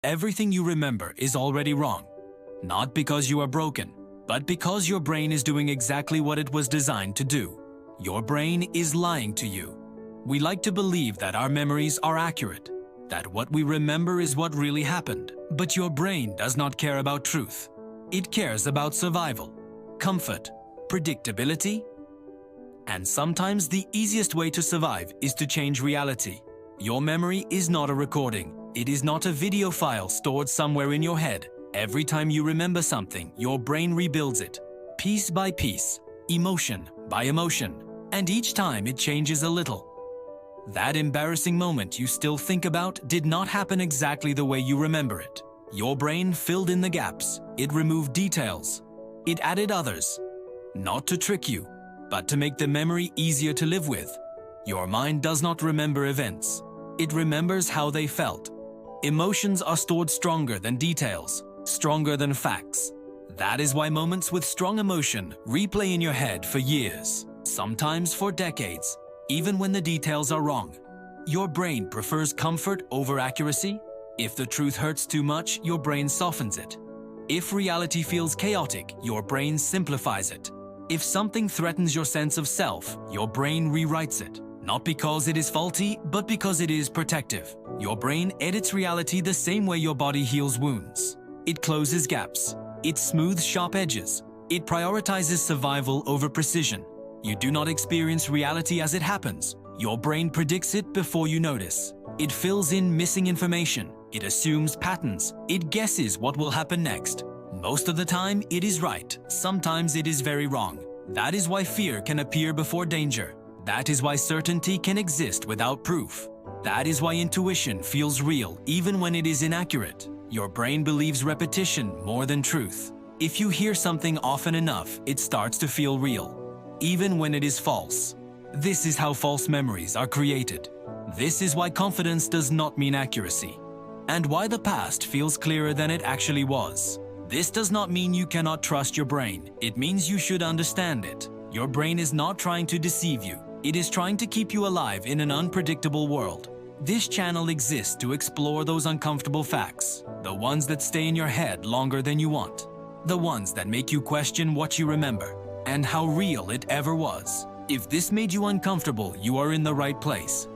Everything you remember is already wrong. Not because you are broken, but because your brain is doing exactly what it was designed to do. Your brain is lying to you. We like to believe that our memories are accurate, that what we remember is what really happened. But your brain does not care about truth. It cares about survival, comfort, predictability, and sometimes the easiest way to survive is to change reality. Your memory is not a recording. It is not a video file stored somewhere in your head. Every time you remember something, your brain rebuilds it, piece by piece, emotion by emotion, and each time it changes a little. That embarrassing moment you still think about did not happen exactly the way you remember it. Your brain filled in the gaps. It removed details. It added others. Not to trick you, but to make the memory easier to live with. Your mind does not remember events. It remembers how they felt. Emotions are stored stronger than details, stronger than facts. That is why moments with strong emotion replay in your head for years, sometimes for decades, even when the details are wrong. Your brain prefers comfort over accuracy. If the truth hurts too much, your brain softens it. If reality feels chaotic, your brain simplifies it. If something threatens your sense of self, your brain rewrites it. Not because it is faulty, but because it is protective. Your brain edits reality the same way your body heals wounds. It closes gaps. It smooths sharp edges. It prioritizes survival over precision. You do not experience reality as it happens. Your brain predicts it before you notice. It fills in missing information. It assumes patterns. It guesses what will happen next. Most of the time, it is right. Sometimes it is very wrong. That is why fear can appear before danger. That is why certainty can exist without proof. That is why intuition feels real even when it is inaccurate. Your brain believes repetition more than truth. If you hear something often enough, it starts to feel real, even when it is false. This is how false memories are created. This is why confidence does not mean accuracy, and why the past feels clearer than it actually was. This does not mean you cannot trust your brain. It means you should understand it. Your brain is not trying to deceive you. It is trying to keep you alive in an unpredictable world. This channel exists to explore those uncomfortable facts, the ones that stay in your head longer than you want, the ones that make you question what you remember and how real it ever was. If this made you uncomfortable, you are in the right place.